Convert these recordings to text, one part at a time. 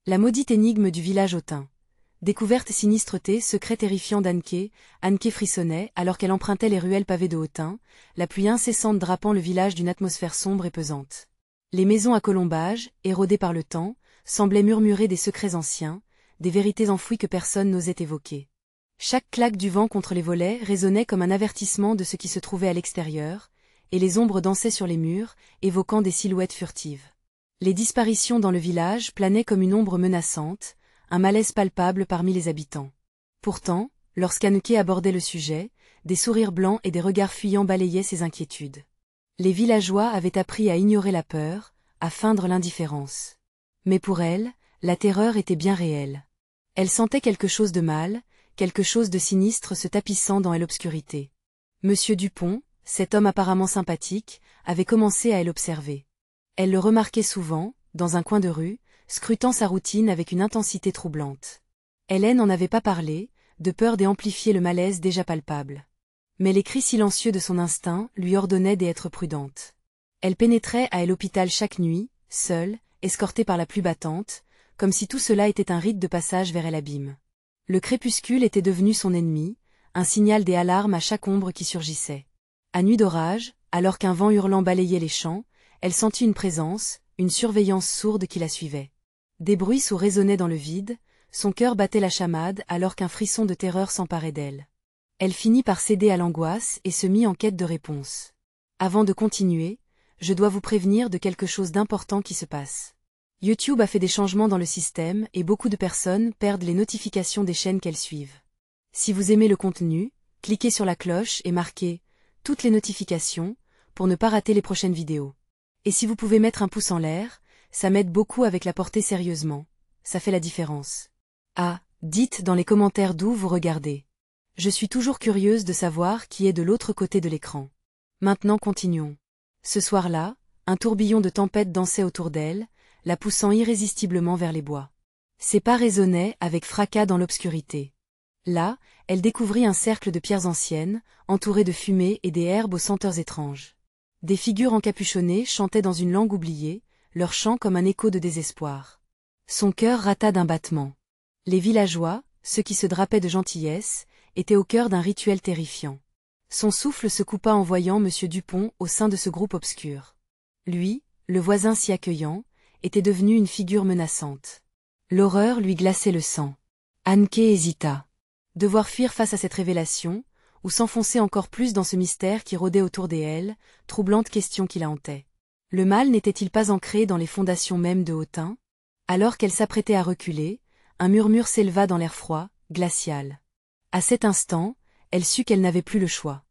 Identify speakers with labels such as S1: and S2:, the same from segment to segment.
S1: La maudite énigme du village hautain. Découverte sinistreté, secret terrifiant d'Anke. Anke frissonnait, alors qu'elle empruntait les ruelles pavées de Hautain, la pluie incessante drapant le village d'une atmosphère sombre et pesante. Les maisons à colombages, érodées par le temps, semblaient murmurer des secrets anciens, des vérités enfouies que personne n'osait évoquer. Chaque claque du vent contre les volets résonnait comme un avertissement de ce qui se trouvait à l'extérieur, et les ombres dansaient sur les murs, évoquant des silhouettes furtives. Les disparitions dans le village planaient comme une ombre menaçante, un malaise palpable parmi les habitants. Pourtant, lorsqu'Anneke abordait le sujet, des sourires blancs et des regards fuyants balayaient ses inquiétudes. Les villageois avaient appris à ignorer la peur, à feindre l'indifférence. Mais pour elle, la terreur était bien réelle. Elle sentait quelque chose de mal, quelque chose de sinistre se tapissant dans l'obscurité. Monsieur Dupont, cet homme apparemment sympathique, avait commencé à l'observer. Elle le remarquait souvent, dans un coin de rue, scrutant sa routine avec une intensité troublante. Hélène n'en avait pas parlé, de peur d'amplifier le malaise déjà palpable. Mais les cris silencieux de son instinct lui ordonnaient d'être prudente. Elle pénétrait à l'hôpital chaque nuit, seule, escortée par la pluie battante, comme si tout cela était un rite de passage vers l'abîme. Le crépuscule était devenu son ennemi, un signal des alarmes à chaque ombre qui surgissait. À nuit d'orage, alors qu'un vent hurlant balayait les champs, elle sentit une présence, une surveillance sourde qui la suivait. Des bruits sourds résonnaient dans le vide, son cœur battait la chamade alors qu'un frisson de terreur s'emparait d'elle. Elle finit par céder à l'angoisse et se mit en quête de réponse. Avant de continuer, je dois vous prévenir de quelque chose d'important qui se passe. YouTube a fait des changements dans le système et beaucoup de personnes perdent les notifications des chaînes qu'elles suivent. Si vous aimez le contenu, cliquez sur la cloche et marquez « Toutes les notifications » pour ne pas rater les prochaines vidéos. Et si vous pouvez mettre un pouce en l'air, ça m'aide beaucoup avec la portée sérieusement. Ça fait la différence. Ah, dites dans les commentaires d'où vous regardez. Je suis toujours curieuse de savoir qui est de l'autre côté de l'écran. Maintenant continuons. Ce soir-là, un tourbillon de tempête dansait autour d'elle, la poussant irrésistiblement vers les bois. Ses pas résonnaient avec fracas dans l'obscurité. Là, elle découvrit un cercle de pierres anciennes, entouré de fumée et des herbes aux senteurs étranges. Des figures encapuchonnées chantaient dans une langue oubliée, leur chant comme un écho de désespoir. Son cœur rata d'un battement. Les villageois, ceux qui se drapaient de gentillesse, étaient au cœur d'un rituel terrifiant. Son souffle se coupa en voyant Monsieur Dupont au sein de ce groupe obscur. Lui, le voisin si accueillant, était devenu une figure menaçante. L'horreur lui glaçait le sang. Anneke hésita. Devoir fuir face à cette révélation, ou s'enfoncer encore plus dans ce mystère qui rôdait autour d'elle, troublante question qui la hantait. Le mal n'était-il pas ancré dans les fondations mêmes de Hautain? Alors qu'elle s'apprêtait à reculer, un murmure s'éleva dans l'air froid, glacial. À cet instant, elle sut qu'elle n'avait plus le choix.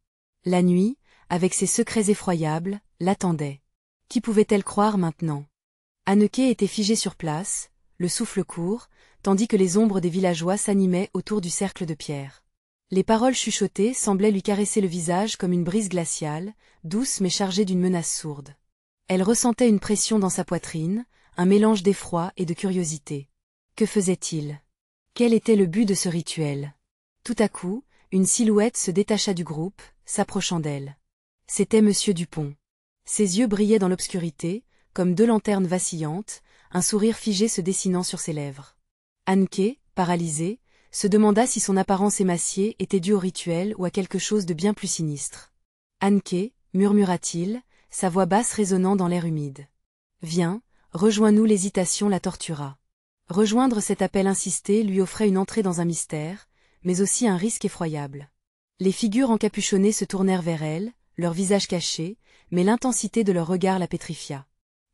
S1: La nuit, avec ses secrets effroyables, l'attendait. Qui pouvait-elle croire maintenant? Anneke était figée sur place, le souffle court, tandis que les ombres des villageois s'animaient autour du cercle de pierre. Les paroles chuchotées semblaient lui caresser le visage comme une brise glaciale, douce mais chargée d'une menace sourde. Elle ressentait une pression dans sa poitrine, un mélange d'effroi et de curiosité. Que faisait-il? Quel était le but de ce rituel? Tout à coup, une silhouette se détacha du groupe, s'approchant d'elle. C'était Monsieur Dupont. Ses yeux brillaient dans l'obscurité, comme deux lanternes vacillantes, un sourire figé se dessinant sur ses lèvres. Anneke, paralysée, se demanda si son apparence émaciée était due au rituel ou à quelque chose de bien plus sinistre. « Anneke » murmura-t-il, sa voix basse résonnant dans l'air humide. « Viens, rejoins-nous » L'hésitation la tortura. Rejoindre cet appel insisté lui offrait une entrée dans un mystère, mais aussi un risque effroyable. Les figures encapuchonnées se tournèrent vers elle, leurs visages cachés, mais l'intensité de leur regard la pétrifia.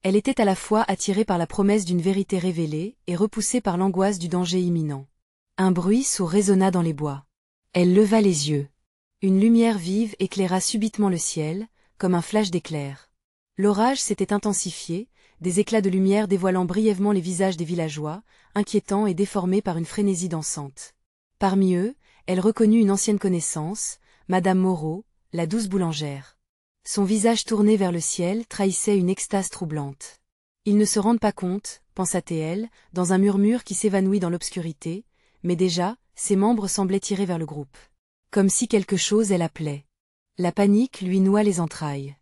S1: Elle était à la fois attirée par la promesse d'une vérité révélée et repoussée par l'angoisse du danger imminent. Un bruit sourd résonna dans les bois. Elle leva les yeux. Une lumière vive éclaira subitement le ciel, comme un flash d'éclair. L'orage s'était intensifié, des éclats de lumière dévoilant brièvement les visages des villageois, inquiétants et déformés par une frénésie dansante. Parmi eux, elle reconnut une ancienne connaissance, Madame Moreau, la douce boulangère. Son visage tourné vers le ciel trahissait une extase troublante. Ils ne se rendent pas compte, pensa-t-elle, dans un murmure qui s'évanouit dans l'obscurité, mais déjà, ses membres semblaient tirer vers le groupe. Comme si quelque chose elle appelait. La panique lui noua les entrailles.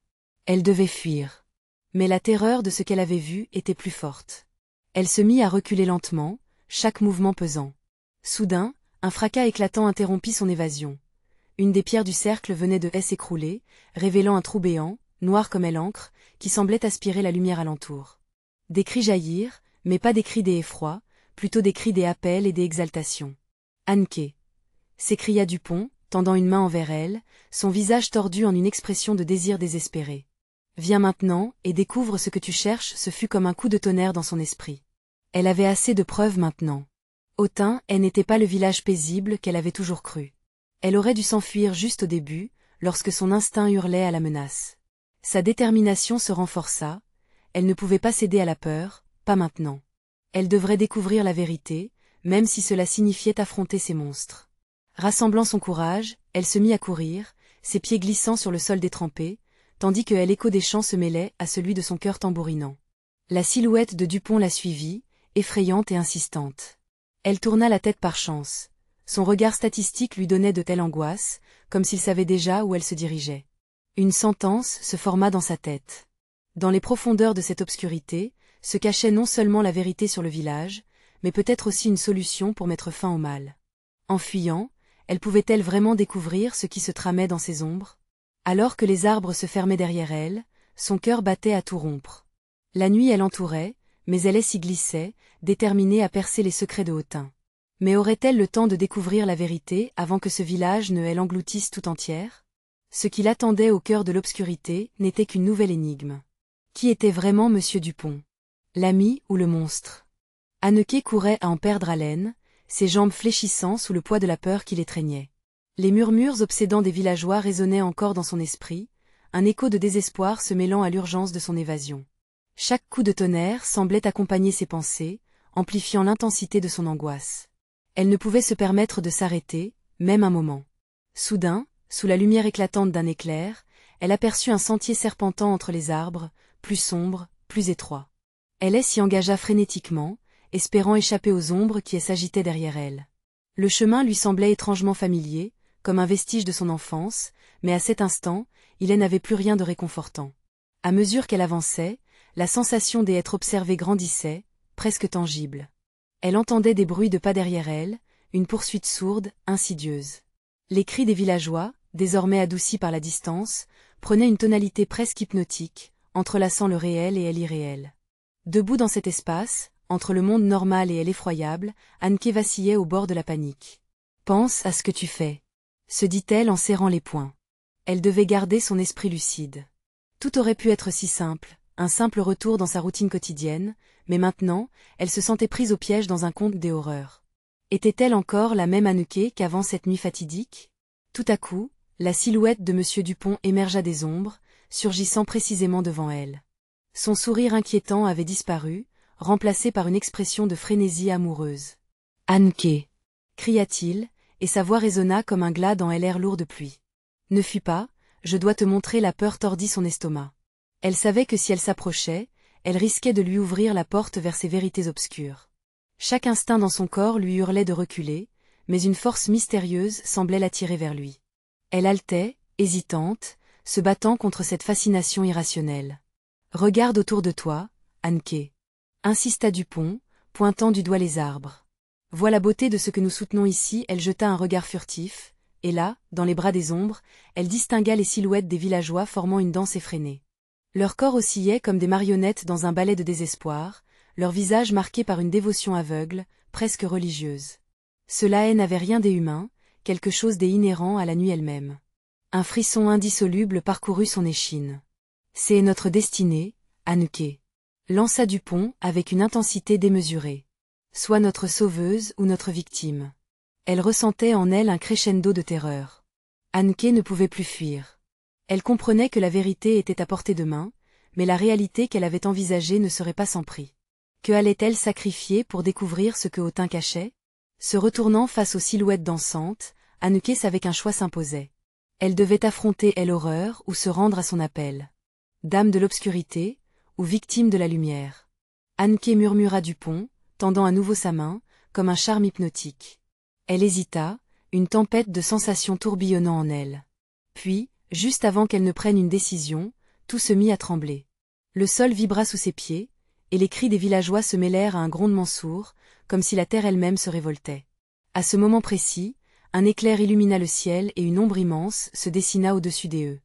S1: Elle devait fuir. Mais la terreur de ce qu'elle avait vu était plus forte. Elle se mit à reculer lentement, chaque mouvement pesant. Soudain, un fracas éclatant interrompit son évasion. Une des pierres du cercle venait de s'écrouler, révélant un trou béant, noir comme l'encre, qui semblait aspirer la lumière alentour. Des cris jaillirent, mais pas des cris des effrois, plutôt des cris des appels et des exaltations. « Anke !» s'écria Dupont, tendant une main envers elle, son visage tordu en une expression de désir désespéré. « Viens maintenant, et découvre ce que tu cherches » ce fut comme un coup de tonnerre dans son esprit. Elle avait assez de preuves maintenant. Autun, elle n'était pas le village paisible qu'elle avait toujours cru. Elle aurait dû s'enfuir juste au début, lorsque son instinct hurlait à la menace. Sa détermination se renforça, elle ne pouvait pas céder à la peur, pas maintenant. Elle devrait découvrir la vérité, même si cela signifiait affronter ces monstres. Rassemblant son courage, elle se mit à courir, ses pieds glissant sur le sol détrempé, tandis que l'écho des chants se mêlait à celui de son cœur tambourinant. La silhouette de Dupont la suivit, effrayante et insistante. Elle tourna la tête par chance. Son regard statistique lui donnait de telles angoisses, comme s'il savait déjà où elle se dirigeait. Une sentence se forma dans sa tête. Dans les profondeurs de cette obscurité, se cachait non seulement la vérité sur le village, mais peut-être aussi une solution pour mettre fin au mal. En fuyant, elle pouvait-elle vraiment découvrir ce qui se tramait dans ces ombres? Alors que les arbres se fermaient derrière elle, son cœur battait à tout rompre. La nuit elle entourait, mais elle s'y glissait, déterminée à percer les secrets de Autun. Mais aurait-elle le temps de découvrir la vérité avant que ce village ne l'engloutisse tout entière? Ce qui l'attendait au cœur de l'obscurité n'était qu'une nouvelle énigme. Qui était vraiment Monsieur Dupont? L'ami ou le monstre? Anneke courait à en perdre haleine, ses jambes fléchissant sous le poids de la peur qui l'étreignait. Les murmures obsédants des villageois résonnaient encore dans son esprit, un écho de désespoir se mêlant à l'urgence de son évasion. Chaque coup de tonnerre semblait accompagner ses pensées, amplifiant l'intensité de son angoisse. Elle ne pouvait se permettre de s'arrêter, même un moment. Soudain, sous la lumière éclatante d'un éclair, elle aperçut un sentier serpentant entre les arbres, plus sombre, plus étroit. Elle s'y engagea frénétiquement, espérant échapper aux ombres qui s'agitaient derrière elle. Le chemin lui semblait étrangement familier, comme un vestige de son enfance, mais à cet instant, il n'avait plus rien de réconfortant. À mesure qu'elle avançait, la sensation d'être observée grandissait, presque tangible. Elle entendait des bruits de pas derrière elle, une poursuite sourde, insidieuse. Les cris des villageois, désormais adoucis par la distance, prenaient une tonalité presque hypnotique, entrelaçant le réel et l'irréel. Debout dans cet espace, entre le monde normal et l'effroyable, Anneke vacillait au bord de la panique. « Pense à ce que tu fais », se dit-elle en serrant les poings. Elle devait garder son esprit lucide. Tout aurait pu être si simple, un simple retour dans sa routine quotidienne, mais maintenant, elle se sentait prise au piège dans un conte des horreurs. Était-elle encore la même Anneke qu'avant cette nuit fatidique? Tout à coup, la silhouette de Monsieur Dupont émergea des ombres, surgissant précisément devant elle. Son sourire inquiétant avait disparu, remplacé par une expression de frénésie amoureuse. « Anneke !» cria-t-il, et sa voix résonna comme un glas dans l'air lourd de pluie. « Ne fuis pas, je dois te montrer. » La peur tordit son estomac. Elle savait que si elle s'approchait, elle risquait de lui ouvrir la porte vers ces vérités obscures. Chaque instinct dans son corps lui hurlait de reculer, mais une force mystérieuse semblait l'attirer vers lui. Elle haletait, hésitante, se battant contre cette fascination irrationnelle. « Regarde autour de toi, Anneke !» insista Dupont, pointant du doigt les arbres. « Vois la beauté de ce que nous soutenons ici. » Elle jeta un regard furtif, et là, dans les bras des ombres, elle distingua les silhouettes des villageois formant une danse effrénée. Leurs corps oscillaient comme des marionnettes dans un ballet de désespoir, leurs visages marqués par une dévotion aveugle, presque religieuse. Cela n'avait rien d'inhumain, quelque chose d'inhérent à la nuit elle-même. Un frisson indissoluble parcourut son échine. « C'est notre destinée, Anneke », lança Dupont avec une intensité démesurée. « Sois notre sauveuse ou notre victime. » Elle ressentait en elle un crescendo de terreur. Anneke ne pouvait plus fuir. Elle comprenait que la vérité était à portée de main, mais la réalité qu'elle avait envisagée ne serait pas sans prix. Que allait-elle sacrifier pour découvrir ce que Autun cachait? Se retournant face aux silhouettes dansantes, Anneke savait qu'un choix s'imposait. Elle devait affronter l'horreur ou se rendre à son appel. Dame de l'obscurité, ou victime de la lumière. Anneke murmura Dupont, tendant à nouveau sa main, comme un charme hypnotique. Elle hésita, une tempête de sensations tourbillonnant en elle. Puis, juste avant qu'elle ne prenne une décision, tout se mit à trembler. Le sol vibra sous ses pieds, et les cris des villageois se mêlèrent à un grondement sourd, comme si la terre elle-même se révoltait. À ce moment précis, un éclair illumina le ciel et une ombre immense se dessina au-dessus d'eux.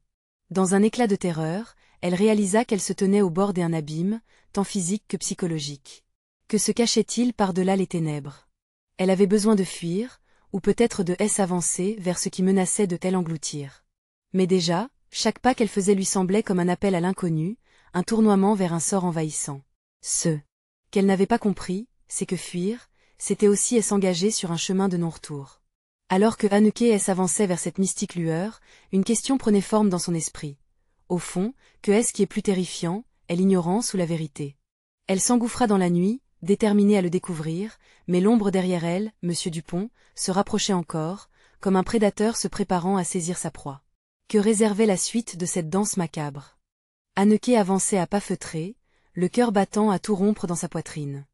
S1: Dans un éclat de terreur, elle réalisa qu'elle se tenait au bord d'un abîme, tant physique que psychologique. Que se cachait-il par-delà les ténèbres? Elle avait besoin de fuir, ou peut-être de s'avancer vers ce qui menaçait de l'engloutir. Mais déjà, chaque pas qu'elle faisait lui semblait comme un appel à l'inconnu, un tournoiement vers un sort envahissant. Ce qu'elle n'avait pas compris, c'est que fuir, c'était aussi s'engager sur un chemin de non-retour. Alors que Anneke s'avançait vers cette mystique lueur, une question prenait forme dans son esprit. Au fond, que est-ce qui est plus terrifiant, est l'ignorance ou la vérité? Elle s'engouffra dans la nuit, déterminée à le découvrir, mais l'ombre derrière elle, Monsieur Dupont, se rapprochait encore, comme un prédateur se préparant à saisir sa proie. Que réservait la suite de cette danse macabre? Anneke avançait à pas feutrés, le cœur battant à tout rompre dans sa poitrine.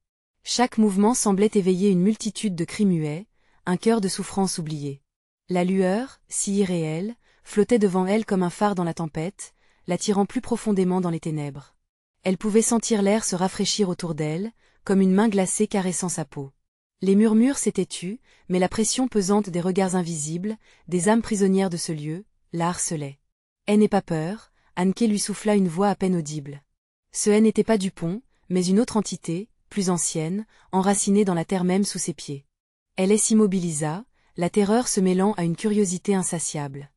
S1: Chaque mouvement semblait éveiller une multitude de cris muets, un cœur de souffrance oublié. La lueur, si irréelle, flottait devant elle comme un phare dans la tempête, l'attirant plus profondément dans les ténèbres. Elle pouvait sentir l'air se rafraîchir autour d'elle, comme une main glacée caressant sa peau. Les murmures s'étaient tus, mais la pression pesante des regards invisibles, des âmes prisonnières de ce lieu, la harcelait. « N'aie pas peur », Anneke lui souffla une voix à peine audible. Ce n'était pas Dupont, mais une autre entité, plus ancienne, enracinée dans la terre même sous ses pieds. Elle s'immobilisa, la terreur se mêlant à une curiosité insatiable.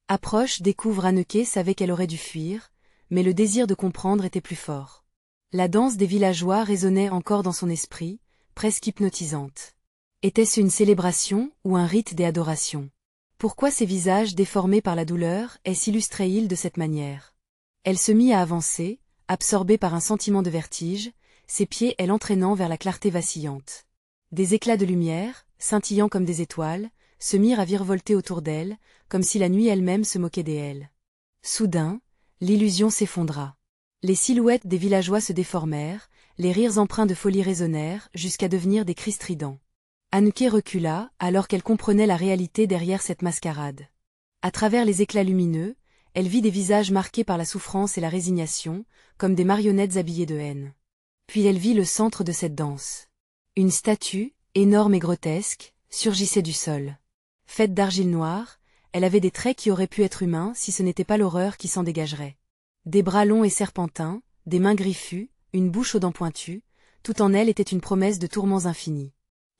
S1: Approche découvre Anneke savait qu'elle aurait dû fuir, mais le désir de comprendre était plus fort. La danse des villageois résonnait encore dans son esprit, presque hypnotisante. Était-ce une célébration ou un rite des adorations? Pourquoi ces visages déformés par la douleur s'illustraient-ils de cette manière? Elle se mit à avancer, absorbée par un sentiment de vertige, ses pieds l'entraînant vers la clarté vacillante. Des éclats de lumière, scintillant comme des étoiles, se mirent à virevolter autour d'elle, comme si la nuit elle-même se moquait d'elle. Soudain, l'illusion s'effondra. Les silhouettes des villageois se déformèrent, les rires empreints de folie résonnèrent, jusqu'à devenir des cris stridents. Anneke recula, alors qu'elle comprenait la réalité derrière cette mascarade. À travers les éclats lumineux, elle vit des visages marqués par la souffrance et la résignation, comme des marionnettes habillées de haine. Puis elle vit le centre de cette danse. Une statue, énorme et grotesque, surgissait du sol. Faite d'argile noire, elle avait des traits qui auraient pu être humains si ce n'était pas l'horreur qui s'en dégagerait. Des bras longs et serpentins, des mains griffues, une bouche aux dents pointues, tout en elle était une promesse de tourments infinis.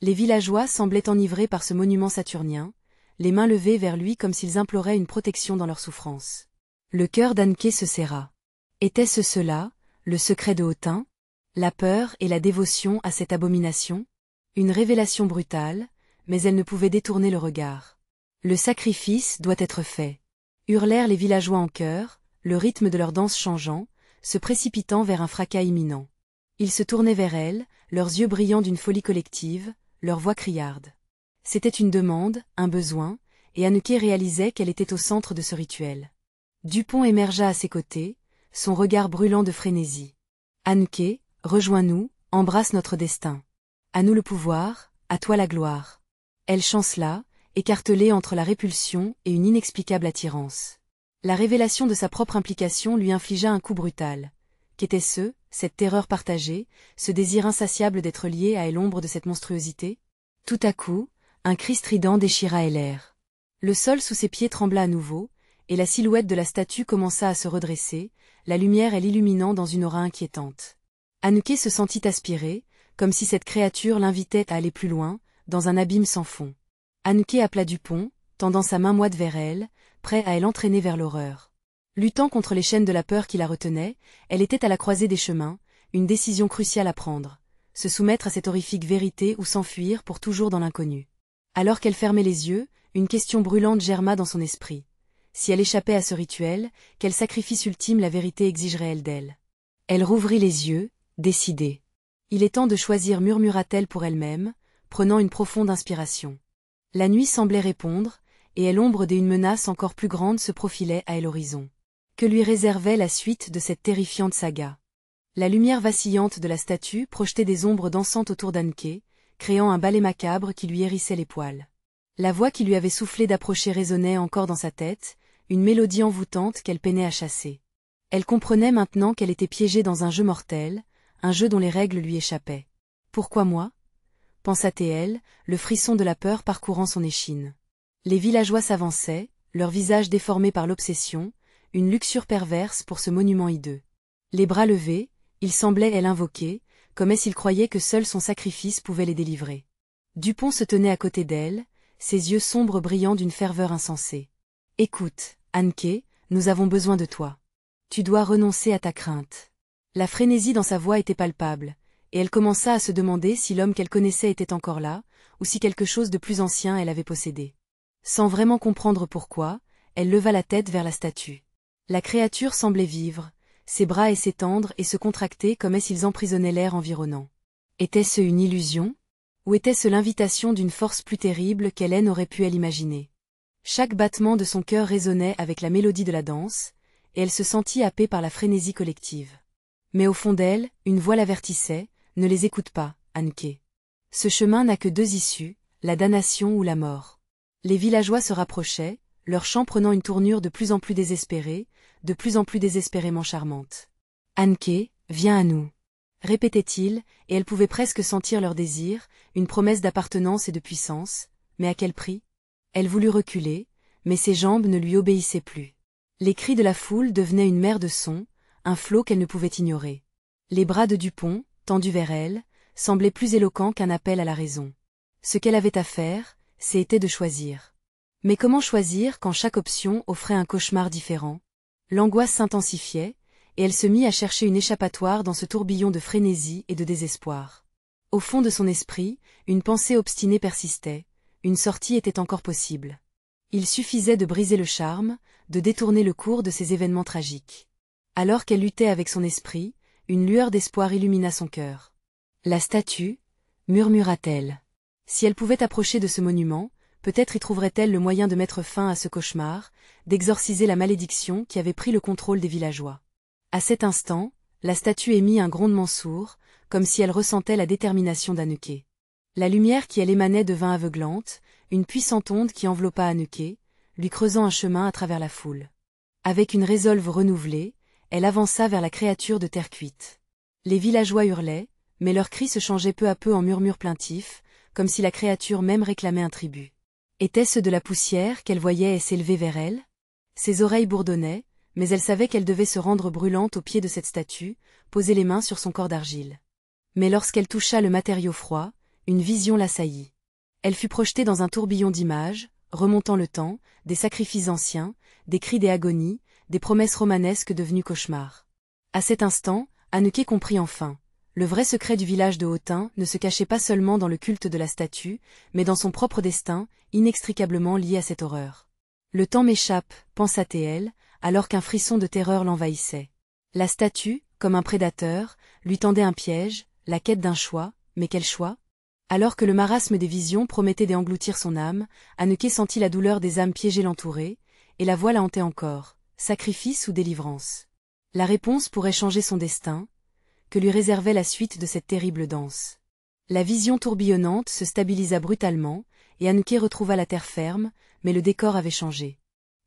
S1: Les villageois semblaient enivrés par ce monument saturnien, les mains levées vers lui comme s'ils imploraient une protection dans leur souffrance. Le cœur d'Anneke se serra. Était-ce cela, le secret de Autun? La peur et la dévotion à cette abomination? Une révélation brutale, mais elle ne pouvait détourner le regard. Le sacrifice doit être fait. Hurlèrent les villageois en chœur, le rythme de leur danse changeant, se précipitant vers un fracas imminent. Ils se tournaient vers elle, leurs yeux brillants d'une folie collective, leur voix criarde. C'était une demande, un besoin, et Anneke réalisait qu'elle était au centre de ce rituel. Dupont émergea à ses côtés, son regard brûlant de frénésie. « Anneke, rejoins-nous, embrasse notre destin. À nous le pouvoir, à toi la gloire. » Elle chancela, écartelée entre la répulsion et une inexplicable attirance. La révélation de sa propre implication lui infligea un coup brutal. Qu'était-ce, cette terreur partagée, ce désir insatiable d'être lié à l'ombre de cette monstruosité? Tout à coup, un cri strident déchira l'air. Le sol sous ses pieds trembla à nouveau, et la silhouette de la statue commença à se redresser, la lumière l'illuminant dans une aura inquiétante. Anneke se sentit aspirer, comme si cette créature l'invitait à aller plus loin, dans un abîme sans fond. Anneke appela Dupont, tendant sa main moite vers elle, prêt à l'entraîner vers l'horreur. Luttant contre les chaînes de la peur qui la retenaient, elle était à la croisée des chemins, une décision cruciale à prendre. Se soumettre à cette horrifique vérité ou s'enfuir pour toujours dans l'inconnu. Alors qu'elle fermait les yeux, une question brûlante germa dans son esprit. Si elle échappait à ce rituel, quel sacrifice ultime la vérité exigerait-elle d'elle? Elle rouvrit les yeux, décidée. Il est temps de choisir, murmura-t-elle pour elle-même, prenant une profonde inspiration. La nuit semblait répondre, et l'ombre d'une menace encore plus grande se profilait à l'horizon. Que lui réservait la suite de cette terrifiante saga? La lumière vacillante de la statue projetait des ombres dansantes autour d'Anneke, créant un ballet macabre qui lui hérissait les poils. La voix qui lui avait soufflé d'approcher résonnait encore dans sa tête, une mélodie envoûtante qu'elle peinait à chasser. Elle comprenait maintenant qu'elle était piégée dans un jeu mortel, un jeu dont les règles lui échappaient. Pourquoi moi? Pensa Théel, le frisson de la peur parcourant son échine. Les villageois s'avançaient, leurs visages déformés par l'obsession, une luxure perverse pour ce monument hideux. Les bras levés, ils semblaient l'invoquer, comme s'il croyait que seul son sacrifice pouvait les délivrer. Dupont se tenait à côté d'elle, ses yeux sombres brillant d'une ferveur insensée. « Écoute, Anke, nous avons besoin de toi. Tu dois renoncer à ta crainte. » La frénésie dans sa voix était palpable, et elle commença à se demander si l'homme qu'elle connaissait était encore là, ou si quelque chose de plus ancien elle avait possédé. Sans vraiment comprendre pourquoi, elle leva la tête vers la statue. La créature semblait vivre, ses bras s'étendre et se contracter comme s'ils emprisonnaient l'air environnant. Était-ce une illusion? Ou était-ce l'invitation d'une force plus terrible qu'elle n'aurait pu l'imaginer? Chaque battement de son cœur résonnait avec la mélodie de la danse, et elle se sentit happée par la frénésie collective. Mais au fond d'elle, une voix l'avertissait, « Ne les écoute pas, Anke. Ce chemin n'a que deux issues, la damnation ou la mort. » Les villageois se rapprochaient, leur chant prenant une tournure de plus en plus désespérée, de plus en plus désespérément charmante. « Anke, viens à nous. » répétait-il, et elle pouvait presque sentir leur désir, une promesse d'appartenance et de puissance, mais à quel prix? Elle voulut reculer, mais ses jambes ne lui obéissaient plus. Les cris de la foule devenaient une mer de sons, un flot qu'elle ne pouvait ignorer. Les bras de Dupont, tendus vers elle, semblaient plus éloquents qu'un appel à la raison. Ce qu'elle avait à faire, c'était de choisir. Mais comment choisir quand chaque option offrait un cauchemar différent? L'angoisse s'intensifiait, et elle se mit à chercher une échappatoire dans ce tourbillon de frénésie et de désespoir. Au fond de son esprit, une pensée obstinée persistait, une sortie était encore possible. Il suffisait de briser le charme, de détourner le cours de ces événements tragiques. Alors qu'elle luttait avec son esprit, une lueur d'espoir illumina son cœur. La statue, murmura-t-elle. Si elle pouvait approcher de ce monument, peut-être y trouverait-elle le moyen de mettre fin à ce cauchemar, d'exorciser la malédiction qui avait pris le contrôle des villageois. À cet instant, la statue émit un grondement sourd, comme si elle ressentait la détermination d'Anneke. La lumière qui elle émanait devint aveuglante, une puissante onde qui enveloppa Anneke, lui creusant un chemin à travers la foule. Avec une résolve renouvelée, elle avança vers la créature de terre cuite. Les villageois hurlaient, mais leurs cris se changeaient peu à peu en murmures plaintifs, comme si la créature même réclamait un tribut. Était-ce de la poussière qu'elle voyait s'élever vers elle? Ses oreilles bourdonnaient, mais elle savait qu'elle devait se rendre brûlante au pied de cette statue, poser les mains sur son corps d'argile. Mais lorsqu'elle toucha le matériau froid, une vision l'assaillit. Elle fut projetée dans un tourbillon d'images, remontant le temps, des sacrifices anciens, des cris des agonies, des promesses romanesques devenues cauchemars. À cet instant, Anneke comprit enfin. Le vrai secret du village de Autun ne se cachait pas seulement dans le culte de la statue, mais dans son propre destin, inextricablement lié à cette horreur. Le temps m'échappe, pensa-t-elle, alors qu'un frisson de terreur l'envahissait. La statue, comme un prédateur, lui tendait un piège, la quête d'un choix, mais quel choix? Alors que le marasme des visions promettait d'engloutir son âme, Anneke sentit la douleur des âmes piégées l'entourer, et la voix la hantait encore, sacrifice ou délivrance. La réponse pourrait changer son destin, que lui réservait la suite de cette terrible danse. La vision tourbillonnante se stabilisa brutalement, et Anneke retrouva la terre ferme, mais le décor avait changé.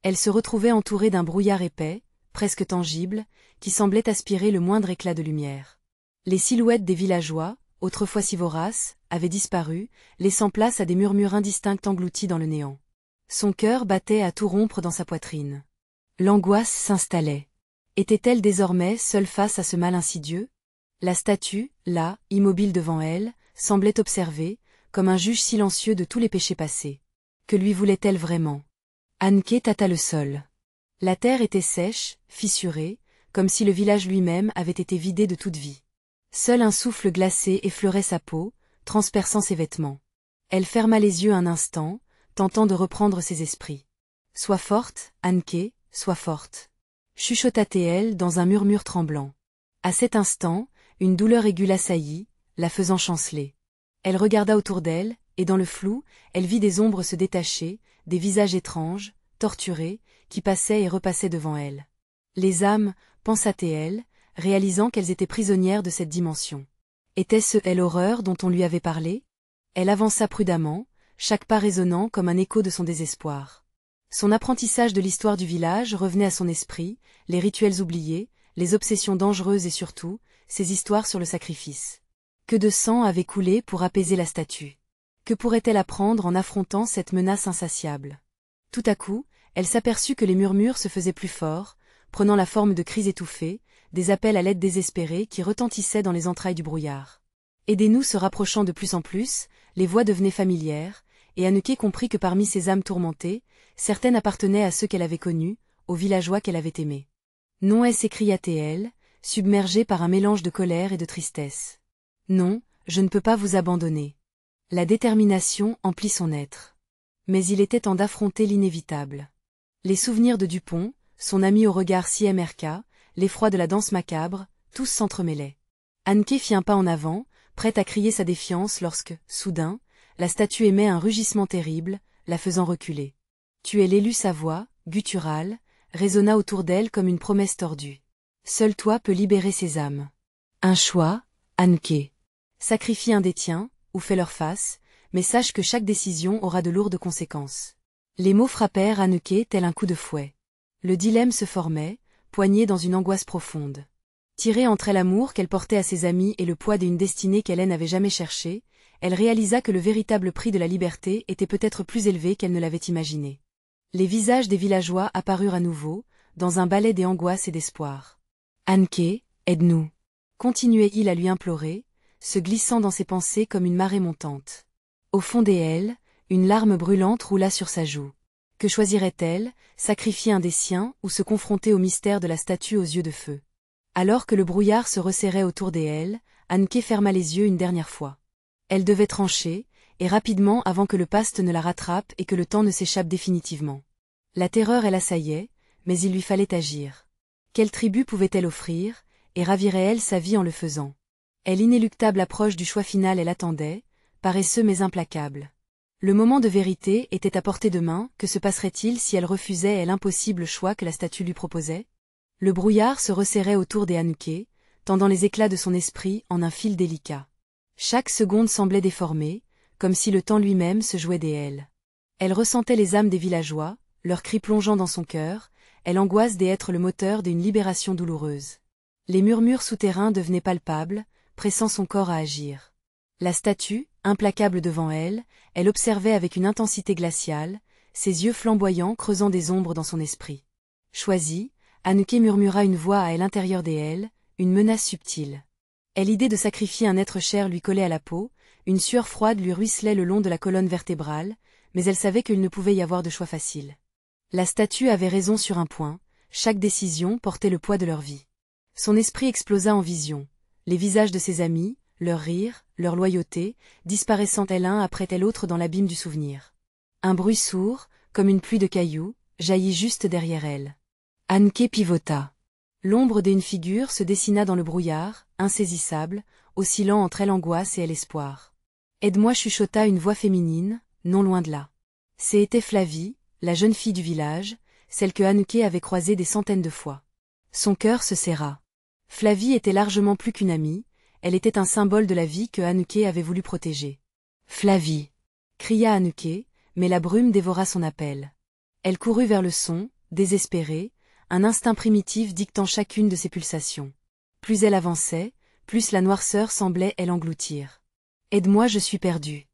S1: Elle se retrouvait entourée d'un brouillard épais, presque tangible, qui semblait aspirer le moindre éclat de lumière. Les silhouettes des villageois, autrefois si voraces, avaient disparu, laissant place à des murmures indistincts engloutis dans le néant. Son cœur battait à tout rompre dans sa poitrine. L'angoisse s'installait. Était-elle désormais seule face à ce mal insidieux? La statue, là, immobile devant elle, semblait observer, comme un juge silencieux de tous les péchés passés. Que lui voulait-elle vraiment? Anneke tâta le sol. La terre était sèche, fissurée, comme si le village lui-même avait été vidé de toute vie. Seul un souffle glacé effleurait sa peau, transperçant ses vêtements. Elle ferma les yeux un instant, tentant de reprendre ses esprits. « Sois forte, Anneke, sois forte. » chuchota-t-elle dans un murmure tremblant. À cet instant, une douleur aiguë l'assaillit, la faisant chanceler. Elle regarda autour d'elle, et dans le flou, elle vit des ombres se détacher, des visages étranges, torturés, qui passaient et repassaient devant elle. Les âmes, pensa-t-elle, réalisant qu'elles étaient prisonnières de cette dimension. Était-ce l'horreur dont on lui avait parlé? Elle avança prudemment, chaque pas résonnant comme un écho de son désespoir. Son apprentissage de l'histoire du village revenait à son esprit, les rituels oubliés, les obsessions dangereuses et surtout, ces histoires sur le sacrifice. Que de sang avait coulé pour apaiser la statue? Que pourrait-elle apprendre en affrontant cette menace insatiable? Tout à coup, elle s'aperçut que les murmures se faisaient plus forts, prenant la forme de cris étouffés, des appels à l'aide désespérés qui retentissaient dans les entrailles du brouillard. Aidez-nous se rapprochant de plus en plus, les voix devenaient familières, et Anneke comprit que parmi ces âmes tourmentées, certaines appartenaient à ceux qu'elle avait connus, aux villageois qu'elle avait aimés. Non, s'écria-t-elle, submergée par un mélange de colère et de tristesse. Non, je ne peux pas vous abandonner. La détermination emplit son être. Mais il était temps d'affronter l'inévitable. Les souvenirs de Dupont, son ami au regard si MRK, l'effroi de la danse macabre, tous s'entremêlaient. Anneke fit un pas en avant, prête à crier sa défiance lorsque, soudain, la statue émet un rugissement terrible, la faisant reculer. Tu es l'élu, sa voix, gutturale, résonna autour d'elle comme une promesse tordue. Seul toi peux libérer ces âmes. Un choix, Anneke. Sacrifie un des tiens, ou fais leur face, mais sache que chaque décision aura de lourdes conséquences. Les mots frappèrent Anneke tel un coup de fouet. Le dilemme se formait, poignée dans une angoisse profonde. Tirée entre l'amour qu'elle portait à ses amis et le poids d'une destinée qu'elle n'avait jamais cherchée, elle réalisa que le véritable prix de la liberté était peut-être plus élevé qu'elle ne l'avait imaginé. Les visages des villageois apparurent à nouveau, dans un ballet des angoisses et d'espoir. « Anneke, aide-nous » continuait-il à lui implorer, se glissant dans ses pensées comme une marée montante. Au fond d'elle, une larme brûlante roula sur sa joue. Que choisirait-elle, sacrifier un des siens ou se confronter au mystère de la statue aux yeux de feu? Alors que le brouillard se resserrait autour d'elle, Anneke ferma les yeux une dernière fois. Elle devait trancher, et rapidement avant que le paste ne la rattrape et que le temps ne s'échappe définitivement. La terreur elle assaillait, mais il lui fallait agir. Quel tribut pouvait-elle offrir, et ravirait-elle sa vie en le faisant? L'inéluctable approche du choix final elle attendait, paresseux mais implacable. Le moment de vérité était à portée de main, que se passerait-il si elle refusait l'impossible choix que la statue lui proposait? Le brouillard se resserrait autour des Anneke, tendant les éclats de son esprit en un fil délicat. Chaque seconde semblait déformée, comme si le temps lui-même se jouait des ailes. Elle ressentait les âmes des villageois, leurs cris plongeant dans son cœur, elle angoisse d'être le moteur d'une libération douloureuse. Les murmures souterrains devenaient palpables, pressant son corps à agir. La statue, implacable devant elle, elle observait avec une intensité glaciale, ses yeux flamboyants creusant des ombres dans son esprit. Choisie, Anneke murmura une voix à l'intérieur d'elle, une menace subtile. L'idée de sacrifier un être cher lui collait à la peau, une sueur froide lui ruisselait le long de la colonne vertébrale, mais elle savait qu'il ne pouvait y avoir de choix facile. La statue avait raison sur un point, chaque décision portait le poids de leur vie. Son esprit explosa en vision. Les visages de ses amis, leurs rires, leur loyauté, disparaissant l'un après l'autre dans l'abîme du souvenir. Un bruit sourd, comme une pluie de cailloux, jaillit juste derrière elle. Anneke pivota. L'ombre d'une figure se dessina dans le brouillard, insaisissable, oscillant entre l'angoisse et l'espoir. « Aide-moi » chuchota une voix féminine, non loin de là. C'était Flavie, la jeune fille du village, celle que Anneke avait croisée des centaines de fois. Son cœur se serra. Flavie était largement plus qu'une amie, elle était un symbole de la vie que Anneke avait voulu protéger. « Flavie » cria Anneke, mais la brume dévora son appel. Elle courut vers le son, désespérée, un instinct primitif dictant chacune de ses pulsations. Plus elle avançait, plus la noirceur semblait l'engloutir. « Aide-moi, je suis perdue »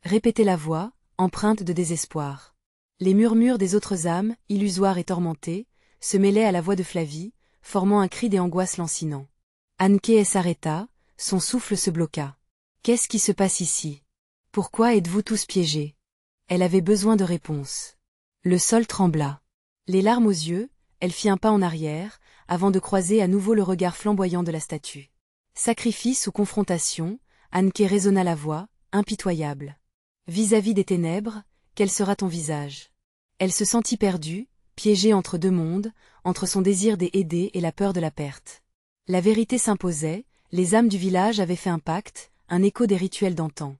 S1: répétait la voix, empreinte de désespoir. Les murmures des autres âmes, illusoires et tourmentées, se mêlaient à la voix de Flavie, formant un cri des angoisses lancinant. Anneke s'arrêta, son souffle se bloqua. « Qu'est-ce qui se passe ici? Pourquoi êtes-vous tous piégés ?» Elle avait besoin de réponses. Le sol trembla. Les larmes aux yeux, elle fit un pas en arrière, avant de croiser à nouveau le regard flamboyant de la statue. Sacrifice ou confrontation, Anneke résonna la voix, impitoyable. Vis-à-vis des ténèbres, quel sera ton visage? Elle se sentit perdue, piégée entre deux mondes, entre son désir d'aider et la peur de la perte. La vérité s'imposait, les âmes du village avaient fait un pacte, un écho des rituels d'antan.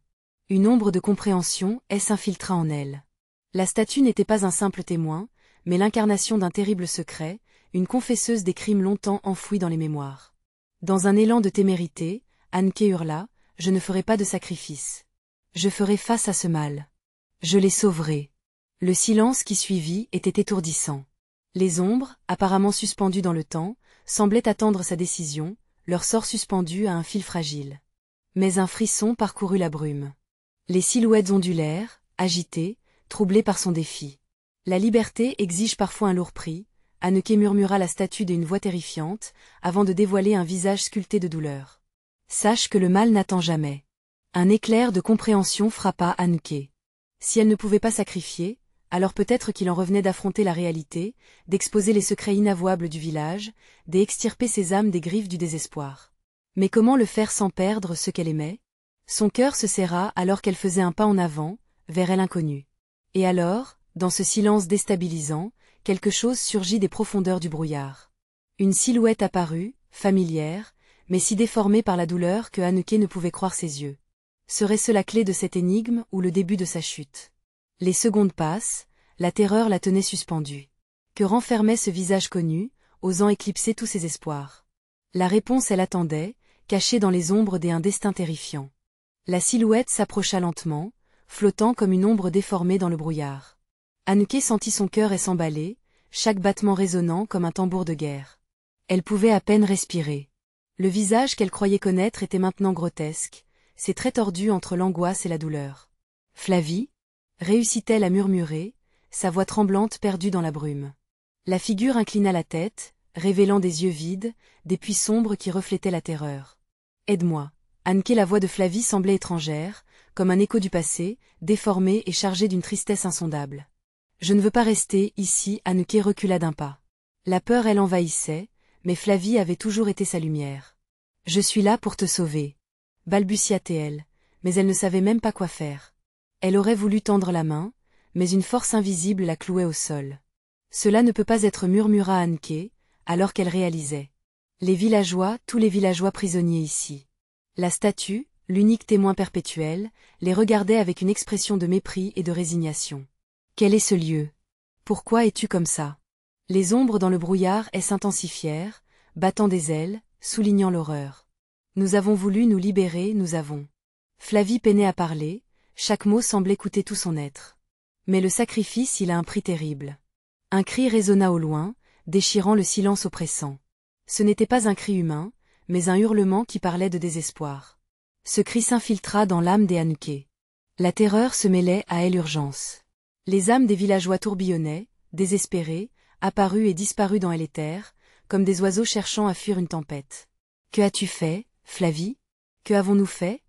S1: Une ombre de compréhension s'infiltra en elle. La statue n'était pas un simple témoin, mais l'incarnation d'un terrible secret, une confesseuse des crimes longtemps enfouis dans les mémoires. Dans un élan de témérité, Anneke hurla, « Je ne ferai pas de sacrifice. Je ferai face à ce mal. Je les sauverai. » Le silence qui suivit était étourdissant. Les ombres, apparemment suspendues dans le temps, semblaient attendre sa décision, leur sort suspendu à un fil fragile. Mais un frisson parcourut la brume. Les silhouettes ondulèrent, agitées, troublées par son défi. La liberté exige parfois un lourd prix, Anneke murmura la statue d'une voix terrifiante, avant de dévoiler un visage sculpté de douleur. Sache que le mal n'attend jamais. Un éclair de compréhension frappa Anneke. Si elle ne pouvait pas sacrifier, alors peut-être qu'il en revenait d'affronter la réalité, d'exposer les secrets inavouables du village, d'extirper ses âmes des griffes du désespoir. Mais comment le faire sans perdre ce qu'elle aimait? Son cœur se serra alors qu'elle faisait un pas en avant, vers l'inconnu. Et alors, dans ce silence déstabilisant, quelque chose surgit des profondeurs du brouillard. Une silhouette apparut, familière, mais si déformée par la douleur que Anneke ne pouvait croire ses yeux. Serait-ce la clé de cette énigme ou le début de sa chute? Les secondes passent, la terreur la tenait suspendue. Que renfermait ce visage connu, osant éclipser tous ses espoirs? La réponse elle attendait, cachée dans les ombres d'un destin terrifiant. La silhouette s'approcha lentement, flottant comme une ombre déformée dans le brouillard. Anneke sentit son cœur s'emballer, chaque battement résonnant comme un tambour de guerre. Elle pouvait à peine respirer. Le visage qu'elle croyait connaître était maintenant grotesque, ses traits tordus entre l'angoisse et la douleur. « Flavie » réussit-elle à murmurer, sa voix tremblante perdue dans la brume. La figure inclina la tête, révélant des yeux vides, des puits sombres qui reflétaient la terreur. « Aide-moi » Anneke. La voix de Flavie semblait étrangère, comme un écho du passé, déformé et chargé d'une tristesse insondable. « Je ne veux pas rester ici. » Anneke recula d'un pas. La peur elle envahissait, mais Flavie avait toujours été sa lumière. « Je suis là pour te sauver. » balbutia-t-elle, mais elle ne savait même pas quoi faire. Elle aurait voulu tendre la main, mais une force invisible la clouait au sol. « Cela ne peut pas être, » murmura Anneke, alors qu'elle réalisait. Les villageois, tous les villageois prisonniers ici. La statue, l'unique témoin perpétuel, les regardait avec une expression de mépris et de résignation. Quel est ce lieu? Pourquoi es-tu comme ça? Les ombres dans le brouillard s'intensifièrent, battant des ailes, soulignant l'horreur. Nous avons voulu nous libérer, nous avons. Flavie peinait à parler, chaque mot semblait coûter tout son être. Mais le sacrifice, il a un prix terrible. Un cri résonna au loin, déchirant le silence oppressant. Ce n'était pas un cri humain, mais un hurlement qui parlait de désespoir. Ce cri s'infiltra dans l'âme des Anneke. La terreur se mêlait à elle urgence. Les âmes des villageois tourbillonnaient, désespérées, apparus et disparus dans l'éther, comme des oiseaux cherchant à fuir une tempête. « Que as-tu fait, Flavie? Que avons-nous fait ?»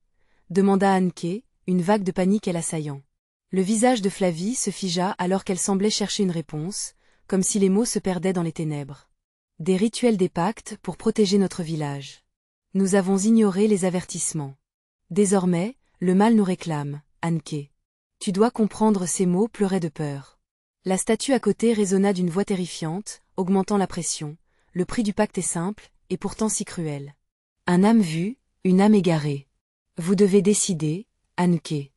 S1: demanda Anneke, une vague de panique l'assaillant. Le visage de Flavie se figea alors qu'elle semblait chercher une réponse, comme si les mots se perdaient dans les ténèbres. « Des rituels, des pactes pour protéger notre village. Nous avons ignoré les avertissements. Désormais, le mal nous réclame, Anneke. Tu dois comprendre. » Ces mots pleuraient de peur. La statue à côté résonna d'une voix terrifiante, augmentant la pression. « Le prix du pacte est simple, et pourtant si cruel. Un âme vue, une âme égarée. Vous devez décider, Anneke.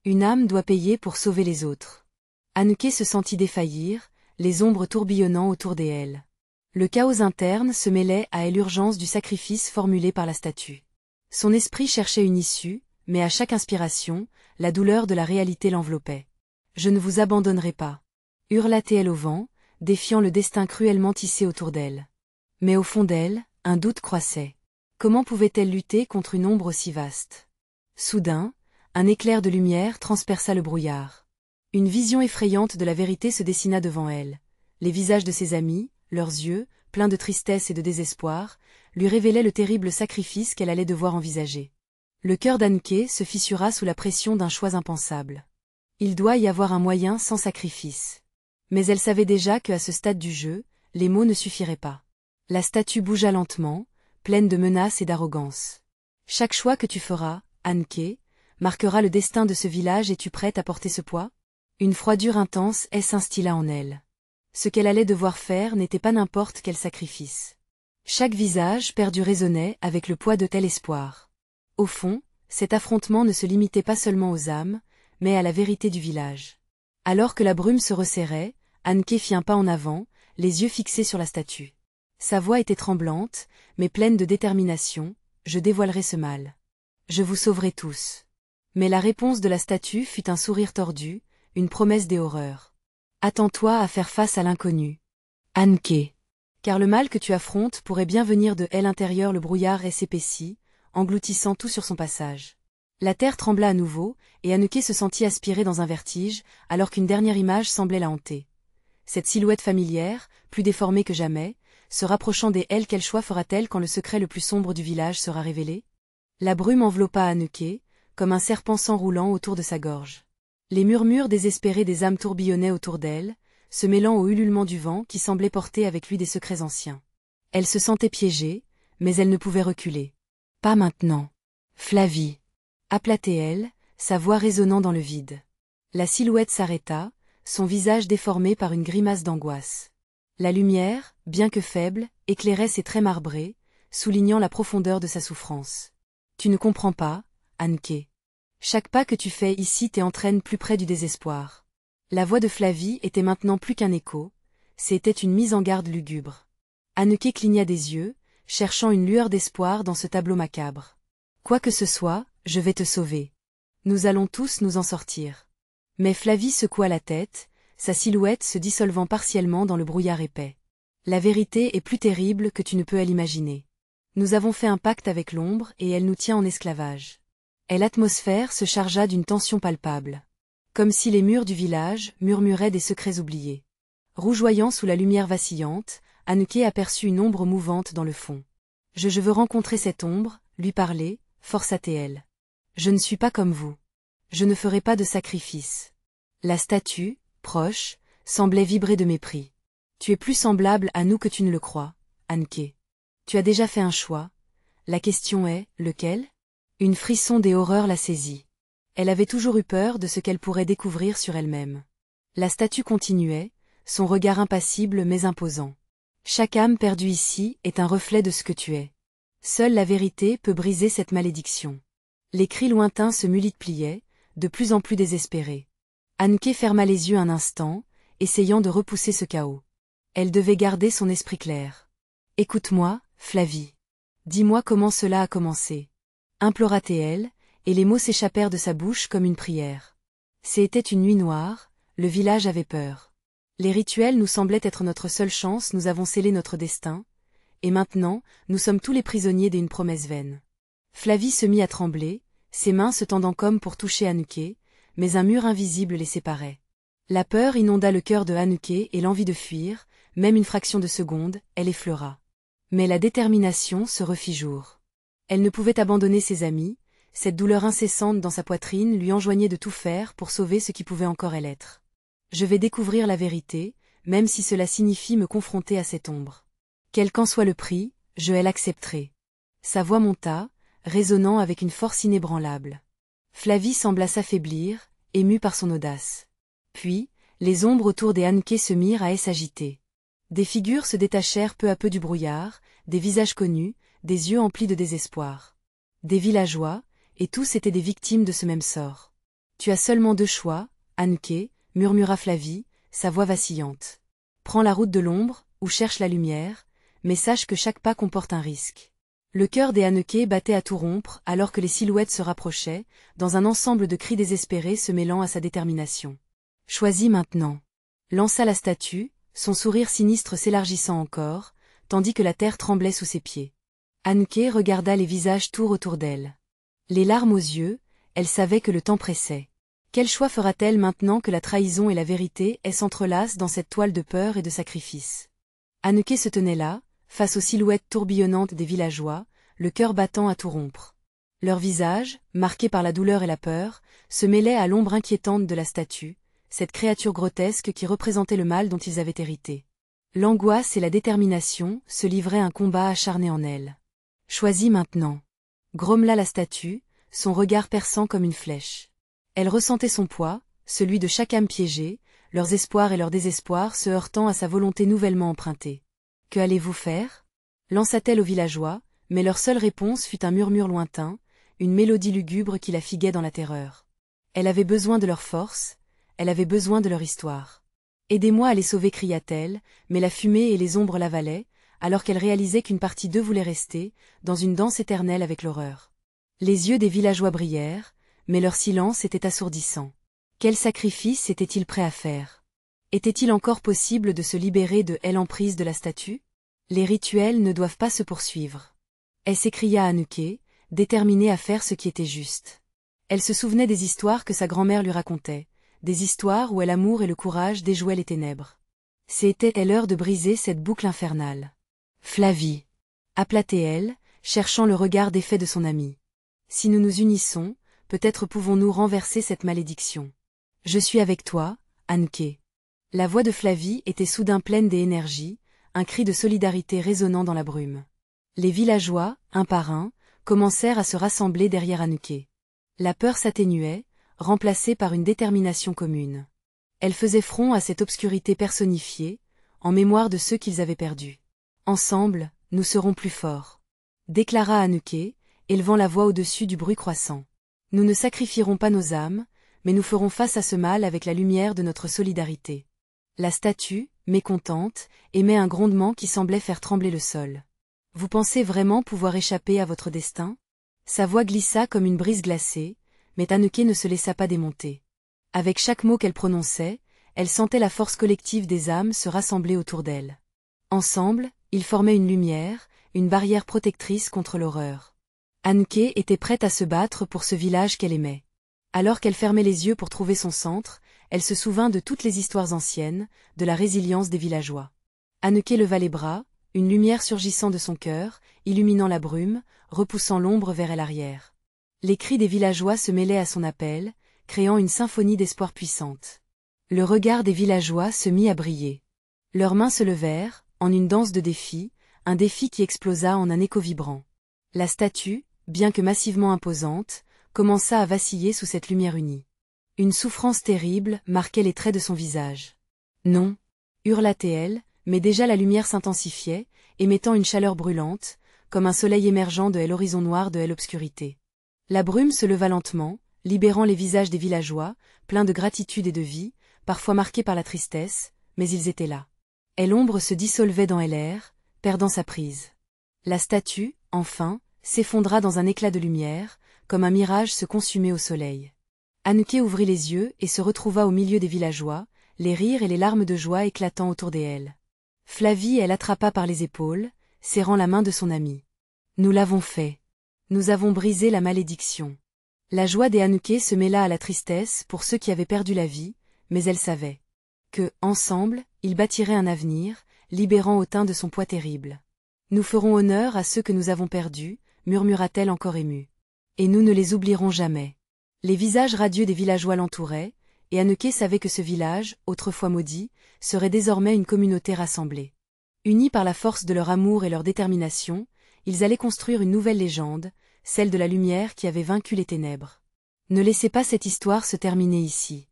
S1: Une âme doit payer pour sauver les autres. » Anneke se sentit défaillir, les ombres tourbillonnant autour d'elle. Le chaos interne se mêlait à l'urgence du sacrifice formulé par la statue. Son esprit cherchait une issue, mais à chaque inspiration, la douleur de la réalité l'enveloppait. « Je ne vous abandonnerai pas. » hurla-t-elle au vent, défiant le destin cruellement tissé autour d'elle. Mais au fond d'elle, un doute croissait. Comment pouvait-elle lutter contre une ombre aussi vaste? Soudain, un éclair de lumière transperça le brouillard. Une vision effrayante de la vérité se dessina devant elle. Les visages de ses amis, leurs yeux, pleins de tristesse et de désespoir, lui révélaient le terrible sacrifice qu'elle allait devoir envisager. Le cœur d'Anneke se fissura sous la pression d'un choix impensable. Il doit y avoir un moyen sans sacrifice. Mais elle savait déjà qu'à ce stade du jeu, les mots ne suffiraient pas. La statue bougea lentement, pleine de menaces et d'arrogance. « Chaque choix que tu feras, Anneke, marquera le destin de ce village. Es-tu prête à porter ce poids? » Une froidure intense s'instilla en elle. Ce qu'elle allait devoir faire n'était pas n'importe quel sacrifice. Chaque visage perdu résonnait avec le poids de tel espoir. Au fond, cet affrontement ne se limitait pas seulement aux âmes, mais à la vérité du village. Alors que la brume se resserrait, Anneke fit un pas en avant, les yeux fixés sur la statue. Sa voix était tremblante, mais pleine de détermination. « Je dévoilerai ce mal. Je vous sauverai tous. » Mais la réponse de la statue fut un sourire tordu, une promesse des horreurs. « Attends-toi à faire face à l'inconnu. Anneke. Car le mal que tu affrontes pourrait bien venir de l'intérieur. Le brouillard s'épaissit, engloutissant tout sur son passage. La terre trembla à nouveau, et Anneke se sentit aspirer dans un vertige, alors qu'une dernière image semblait la hanter. Cette silhouette familière, plus déformée que jamais, se rapprochant des L. Quel choix fera-t-elle quand le secret le plus sombre du village sera révélé? La brume enveloppa Anneke, comme un serpent s'enroulant autour de sa gorge. Les murmures désespérés des âmes tourbillonnaient autour d'elle, se mêlant au ululement du vent qui semblait porter avec lui des secrets anciens. Elle se sentait piégée, mais elle ne pouvait reculer. Pas maintenant. Flavie. Appela-t-elle, sa voix résonnant dans le vide. La silhouette s'arrêta, son visage déformé par une grimace d'angoisse. La lumière, bien que faible, éclairait ses traits marbrés, soulignant la profondeur de sa souffrance. Tu ne comprends pas, Anneke. Chaque pas que tu fais ici t'entraîne plus près du désespoir. La voix de Flavie était maintenant plus qu'un écho, c'était une mise en garde lugubre. Anneke cligna des yeux, cherchant une lueur d'espoir dans ce tableau macabre. Quoi que ce soit, je vais te sauver. Nous allons tous nous en sortir. Mais Flavie secoua la tête, sa silhouette se dissolvant partiellement dans le brouillard épais. La vérité est plus terrible que tu ne peux l'imaginer. Nous avons fait un pacte avec l'ombre et elle nous tient en esclavage. Et l'atmosphère se chargea d'une tension palpable. Comme si les murs du village murmuraient des secrets oubliés. Rougeoyant sous la lumière vacillante, Anneke aperçut une ombre mouvante dans le fond. Je veux rencontrer cette ombre, lui parler, força-t-elle. Je ne suis pas comme vous. Je ne ferai pas de sacrifice. La statue, proche, semblait vibrer de mépris. Tu es plus semblable à nous que tu ne le crois, Anneke. Tu as déjà fait un choix. La question est, lequel? Une frisson des horreurs la saisit. Elle avait toujours eu peur de ce qu'elle pourrait découvrir sur elle-même. La statue continuait, son regard impassible mais imposant. Chaque âme perdue ici est un reflet de ce que tu es. Seule la vérité peut briser cette malédiction. Les cris lointains se multipliaient, de plus en plus désespérés. Anneke ferma les yeux un instant, essayant de repousser ce chaos. Elle devait garder son esprit clair. Écoute-moi, Flavie. Dis-moi comment cela a commencé. Implora-t-elle, et les mots s'échappèrent de sa bouche comme une prière. C'était une nuit noire, le village avait peur. Les rituels nous semblaient être notre seule chance, nous avons scellé notre destin, et maintenant, nous sommes tous les prisonniers d'une promesse vaine. Flavie se mit à trembler, ses mains se tendant comme pour toucher Anneke, mais un mur invisible les séparait. La peur inonda le cœur de Anneke et l'envie de fuir, même une fraction de seconde, elle effleura. Mais la détermination se refit jour. Elle ne pouvait abandonner ses amis, cette douleur incessante dans sa poitrine lui enjoignait de tout faire pour sauver ce qui pouvait encore l'être. Je vais découvrir la vérité, même si cela signifie me confronter à cette ombre. Quel qu'en soit le prix, je l'accepterai. Sa voix monta, résonnant avec une force inébranlable. Flavie sembla s'affaiblir, émue par son audace. Puis, les ombres autour des Anneke se mirent à s'agiter. Des figures se détachèrent peu à peu du brouillard, des visages connus, des yeux emplis de désespoir. Des villageois, et tous étaient des victimes de ce même sort. Tu as seulement deux choix, Anneke, murmura Flavie, sa voix vacillante. Prends la route de l'ombre, ou cherche la lumière, mais sache que chaque pas comporte un risque. Le cœur des Anneke battait à tout rompre alors que les silhouettes se rapprochaient, dans un ensemble de cris désespérés se mêlant à sa détermination. Choisis maintenant. Lança la statue, son sourire sinistre s'élargissant encore, tandis que la terre tremblait sous ses pieds. Anneke regarda les visages tour autour d'elle. Les larmes aux yeux, elle savait que le temps pressait. Quel choix fera-t-elle maintenant que la trahison et la vérité s'entrelacent dans cette toile de peur et de sacrifice? Anneke se tenait là, face aux silhouettes tourbillonnantes des villageois, le cœur battant à tout rompre. Leurs visages, marqués par la douleur et la peur, se mêlaient à l'ombre inquiétante de la statue, cette créature grotesque qui représentait le mal dont ils avaient hérité. L'angoisse et la détermination se livraient un combat acharné en elle. Choisis maintenant. Grommela la statue, son regard perçant comme une flèche. Elle ressentait son poids, celui de chaque âme piégée, leurs espoirs et leurs désespoirs se heurtant à sa volonté nouvellement empruntée. Que allez-vous faire? Lança-t-elle aux villageois, mais leur seule réponse fut un murmure lointain, une mélodie lugubre qui la figuait dans la terreur. Elle avait besoin de leur force, elle avait besoin de leur histoire. Aidez-moi à les sauver, cria-t-elle, mais la fumée et les ombres l'avalaient, alors qu'elle réalisait qu'une partie d'eux voulait rester, dans une danse éternelle avec l'horreur. Les yeux des villageois brillèrent, mais leur silence était assourdissant. Quel sacrifice étaient-ils prêts à faire? Était-il encore possible de se libérer de l'emprise de la statue? Les rituels ne doivent pas se poursuivre. Elle s'écria Anouké, déterminée à faire ce qui était juste. Elle se souvenait des histoires que sa grand-mère lui racontait, des histoires où l'amour et le courage déjouaient les ténèbres. C'était l'heure de briser cette boucle infernale. Flavie, appela-t-elle, cherchant le regard défait de son amie. Si nous nous unissons, peut-être pouvons-nous renverser cette malédiction. Je suis avec toi, Anouké. La voix de Flavie était soudain pleine d'énergie, un cri de solidarité résonnant dans la brume. Les villageois, un par un, commencèrent à se rassembler derrière Anouké. La peur s'atténuait, remplacée par une détermination commune. Elle faisait front à cette obscurité personnifiée, en mémoire de ceux qu'ils avaient perdus. Ensemble, nous serons plus forts, déclara Anouké, élevant la voix au-dessus du bruit croissant. Nous ne sacrifierons pas nos âmes, mais nous ferons face à ce mal avec la lumière de notre solidarité. La statue, mécontente, émet un grondement qui semblait faire trembler le sol. Vous pensez vraiment pouvoir échapper à votre destin? Sa voix glissa comme une brise glacée, mais Anouké ne se laissa pas démonter. Avec chaque mot qu'elle prononçait, elle sentait la force collective des âmes se rassembler autour d'elle. Ensemble, ils formaient une lumière, une barrière protectrice contre l'horreur. Anouké était prête à se battre pour ce village qu'elle aimait. Alors qu'elle fermait les yeux pour trouver son centre, elle se souvint de toutes les histoires anciennes, de la résilience des villageois. Anouké leva les bras, une lumière surgissant de son cœur, illuminant la brume, repoussant l'ombre vers l'arrière. Les cris des villageois se mêlaient à son appel, créant une symphonie d'espoir puissante. Le regard des villageois se mit à briller. Leurs mains se levèrent, en une danse de défi, un défi qui explosa en un écho vibrant. La statue, bien que massivement imposante, commença à vaciller sous cette lumière unie. Une souffrance terrible marquait les traits de son visage. Non, hurla-t-elle, mais déjà la lumière s'intensifiait, émettant une chaleur brûlante, comme un soleil émergeant de l'horizon noir de l'obscurité. La brume se leva lentement, libérant les visages des villageois, pleins de gratitude et de vie, parfois marqués par la tristesse, mais ils étaient là. Et l'ombre se dissolvait dans l'air, perdant sa prise. La statue, enfin, s'effondra dans un éclat de lumière, comme un mirage se consumait au soleil. Anouké ouvrit les yeux et se retrouva au milieu des villageois, les rires et les larmes de joie éclatant autour d'elle. Flavie elle attrapa par les épaules, serrant la main de son amie. Nous l'avons fait. Nous avons brisé la malédiction. La joie des Anouké se mêla à la tristesse pour ceux qui avaient perdu la vie, mais elle savait que, ensemble, ils bâtiraient un avenir, libérant Autun de son poids terrible. Nous ferons honneur à ceux que nous avons perdus, murmura-t-elle encore émue. Et nous ne les oublierons jamais. Les visages radieux des villageois l'entouraient, et Anouké savait que ce village, autrefois maudit, serait désormais une communauté rassemblée. Unis par la force de leur amour et leur détermination, ils allaient construire une nouvelle légende, celle de la lumière qui avait vaincu les ténèbres. Ne laissez pas cette histoire se terminer ici.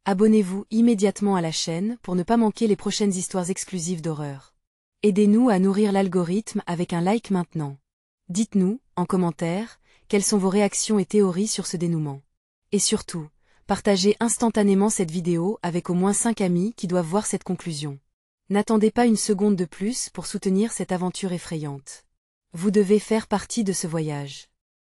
S1: Abonnez-vous immédiatement à la chaîne pour ne pas manquer les prochaines histoires exclusives d'horreur. Aidez-nous à nourrir l'algorithme avec un like maintenant. Dites-nous, en commentaire, quelles sont vos réactions et théories sur ce dénouement. Et surtout, partagez instantanément cette vidéo avec au moins 5 amis qui doivent voir cette conclusion. N'attendez pas une seconde de plus pour soutenir cette aventure effrayante. Vous devez faire partie de ce voyage.